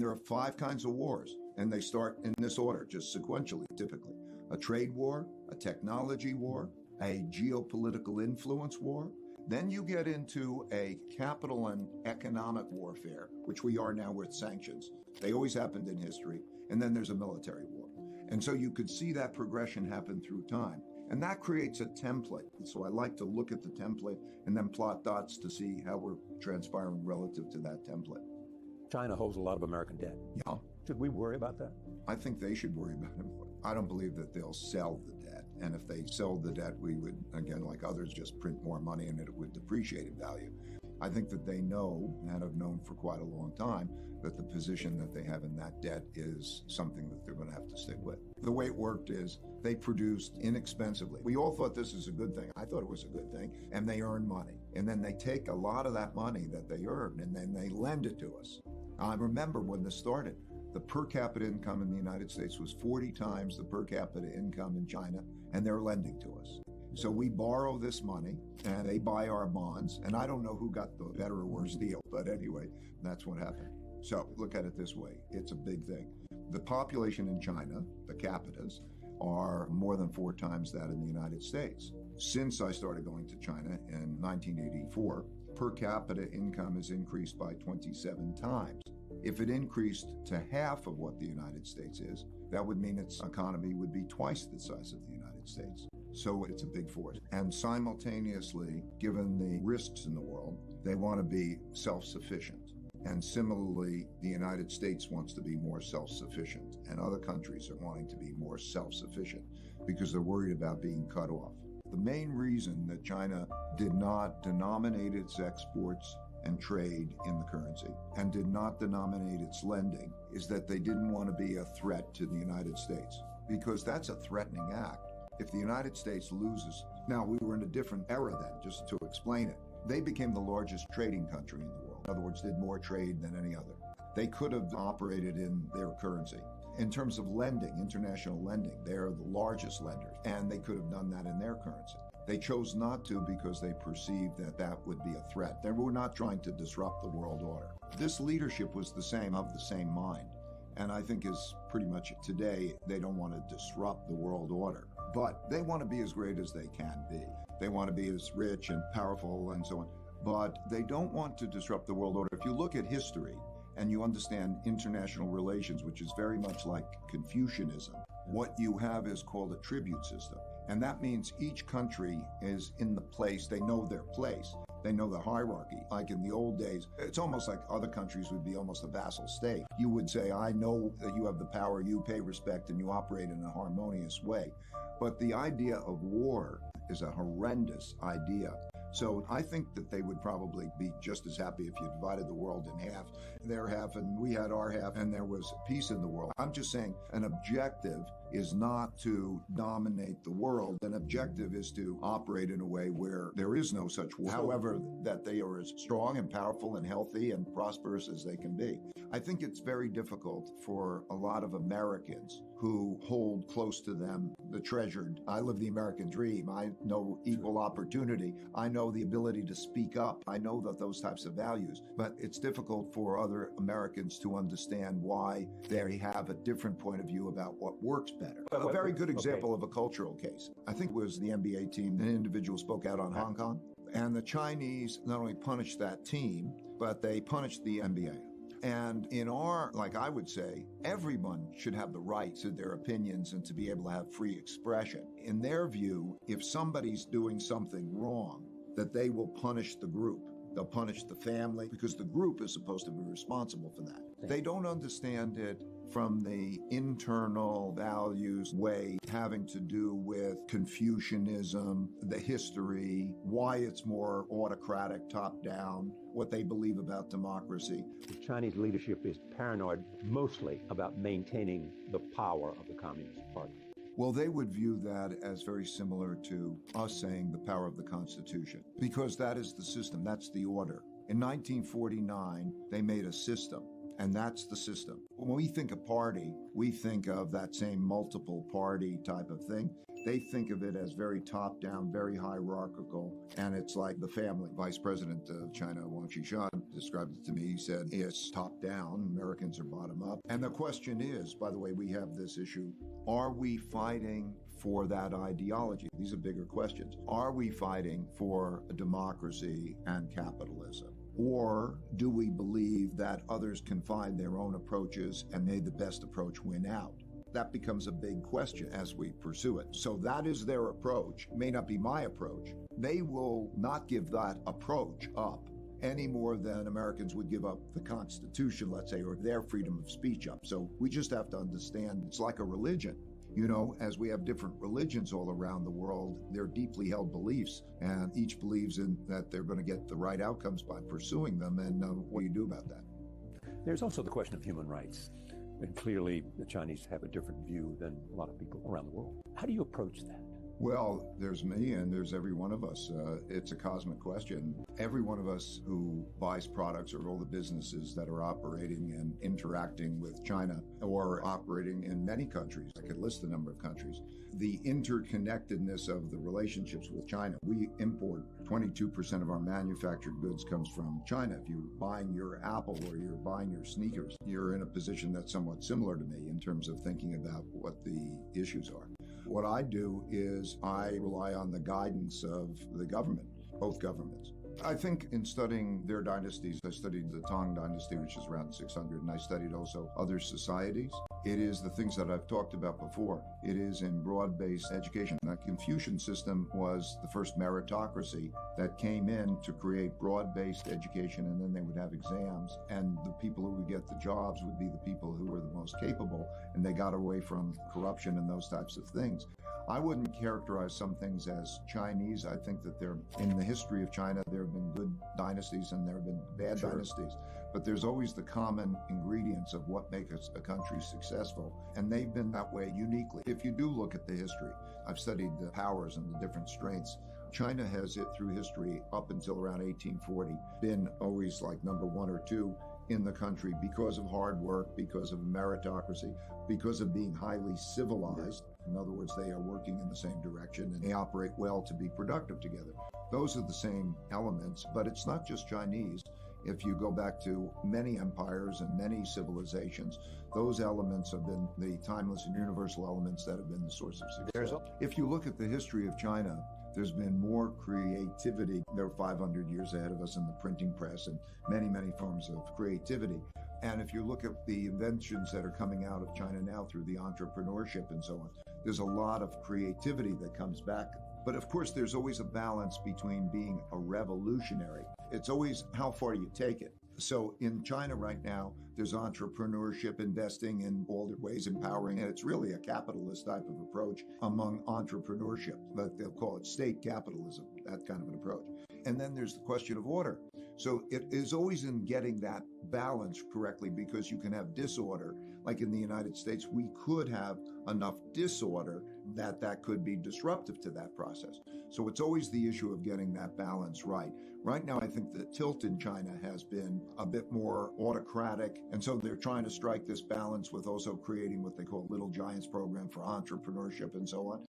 There are 5 kinds of wars, and they start in this order, just sequentially, typically. A trade war, a technology war, a geopolitical influence war. Then you get into a capital and economic warfare, which we are now with sanctions. They always happened in history. And then there's a military war. And so you could see that progression happen through time. And that creates a template. So I like to look at the template and then plot dots to see how we're transpiring relative to that template. China holds a lot of American debt. Yeah. Should we worry about that? I think they should worry about it. I don't believe that they'll sell the debt. And if they sold the debt, we would, again, like others, just print more money and it would depreciate in value. I think that they know, and have known for quite a long time, that the position that they have in that debt is something that they're going to have to stick with. The way it worked is they produced inexpensively. We all thought this is a good thing. I thought it was a good thing. And they earn money. And then they take a lot of that money that they earn and then they lend it to us. I remember when this started. The per capita income in the United States was 40 times the per capita income in China, and they're lending to us. So we borrow this money, and they buy our bonds, and I don't know who got the better or worse deal, but anyway, that's what happened. So look at it this way. It's a big thing. The population in China, the capitas, are more than 4 times that in the United States. Since I started going to China in 1984, per capita income has increased by 27 times. If it increased to half of what the United States is, that would mean its economy would be twice the size of the United States. So it's a big force. And simultaneously, given the risks in the world, they want to be self-sufficient. And similarly, the United States wants to be more self-sufficient, and other countries are wanting to be more self-sufficient because they're worried about being cut off. The main reason that China did not denominate its exports and trade in the currency and did not denominate its lending is that they didn't want to be a threat to the United States, because that's a threatening act. If the United States loses, now we were in a different era then, just to explain it. They became the largest trading country in the world. In other words, did more trade than any other. They could have operated in their currency. In terms of lending, international lending, they're the largest lenders, and they could have done that in their currency. They chose not to because they perceived that that would be a threat. They were not trying to disrupt the world order. This leadership was the same, of the same mind. And I think is pretty much today, they don't want to disrupt the world order. But they want to be as great as they can be. They want to be as rich and powerful and so on. But they don't want to disrupt the world order. If you look at history and you understand international relations, which is very much like Confucianism, what you have is called a tribute system. And that means each country is in the place, they know their place. They know the hierarchy. Like in the old days, it's almost like other countries would be almost a vassal state. You would say, I know that you have the power, you pay respect, and you operate in a harmonious way. But the idea of war is a horrendous idea. So I think that they would probably be just as happy if you divided the world in half, their half and we had our half, and there was peace in the world. I'm just saying an objective is not to dominate the world. An objective is to operate in a way where there is no such war. However, that they are as strong and powerful and healthy and prosperous as they can be. I think it's very difficult for a lot of Americans who hold close to them the treasured. I live the American dream. I know equal opportunity. I know the ability to speak up. I know that those types of values, but it's difficult for other Americans to understand why they have a different point of view about what works better. A very good example of a cultural case, I think, was the NBA team. An individual spoke out on Hong Kong, and the Chinese not only punished that team, but they punished the NBA. And in our, like I would say, everyone should have the right to their opinions and to be able to have free expression. In their view, if somebody's doing something wrong, that they will punish the group. They'll punish the family because the group is supposed to be responsible for that. They don't understand it from the internal values way having to do with Confucianism, the history, why it's more autocratic, top-down, what they believe about democracy. The Chinese leadership is paranoid mostly about maintaining the power of the Communist Party. Well, they would view that as very similar to us saying the power of the Constitution, because that is the system, that's the order. In 1949, they made a system, and that's the system. When we think of party, we think of that same multiple party type of thing. They think of it as very top-down, very hierarchical, and it's like the family. Vice President of China, Wang Qishan, described it to me. He said, it's top down, Americans are bottom up. And the question is, by the way, we have this issue, are we fighting for that ideology? These are bigger questions. Are we fighting for a democracy and capitalism? Or do we believe that others can find their own approaches and may the best approach win out? That becomes a big question as we pursue it. So that is their approach. It may not be my approach. They will not give that approach up any more than Americans would give up the Constitution, let's say, or their freedom of speech up. So we just have to understand it's like a religion. You know, as we have different religions all around the world, they're deeply held beliefs, and each believes in that they're going to get the right outcomes by pursuing them. And what do you do about that? There's also the question of human rights. And clearly, the Chinese have a different view than a lot of people around the world. How do you approach that? Well, there's me and there's every one of us. It's a cosmic question. Every one of us who buys products, or all the businesses that are operating and interacting with China or operating in many countries, I could list the number of countries, the interconnectedness of the relationships with China. We import 22% of our manufactured goods comes from China. If you're buying your Apple or you're buying your sneakers, you're in a position that's somewhat similar to me in terms of thinking about what the issues are. What I do is I rely on the guidance of the government, both governments. I think in studying their dynasties, I studied the Tang dynasty, which is around 600, and I studied also other societies. It is the things that I've talked about before. It is in broad-based education. The Confucian system was the first meritocracy that came in to create broad-based education, and then they would have exams, and the people who would get the jobs would be the people who were the most capable, and they got away from corruption and those types of things. I wouldn't characterize some things as Chinese. I think that in the history of China, there have been good dynasties and there have been bad dynasties. But there's always the common ingredients of what makes a country successful. And they've been that way uniquely. If you do look at the history, I've studied the powers and the different strengths. China has, through history, up until around 1840, been always like number one or two in the country because of hard work, because of meritocracy, because of being highly civilized. In other words, they are working in the same direction and they operate well to be productive together. Those are the same elements, but it's not just Chinese. If you go back to many empires and many civilizations, those elements have been the timeless and universal elements that have been the source of success. If you look at the history of China, there's been more creativity. They're 500 years ahead of us in the printing press and many, many forms of creativity. And if you look at the inventions that are coming out of China now through the entrepreneurship and so on, there's a lot of creativity that comes back. But of course, there's always a balance between being a revolutionary. It's always how far do you take it? So in China right now, there's entrepreneurship, investing in all the ways, empowering, and it's really a capitalist type of approach among entrepreneurship. But they'll call it state capitalism, that kind of an approach. And then there's the question of order. So it is always in getting that balance correctly, because you can have disorder. Like in the United States, we could have enough disorder that could be disruptive to that process. So it's always the issue of getting that balance right. Right now, I think the tilt in China has been a bit more autocratic. And so they're trying to strike this balance with also creating what they call Little Giants program for entrepreneurship and so on.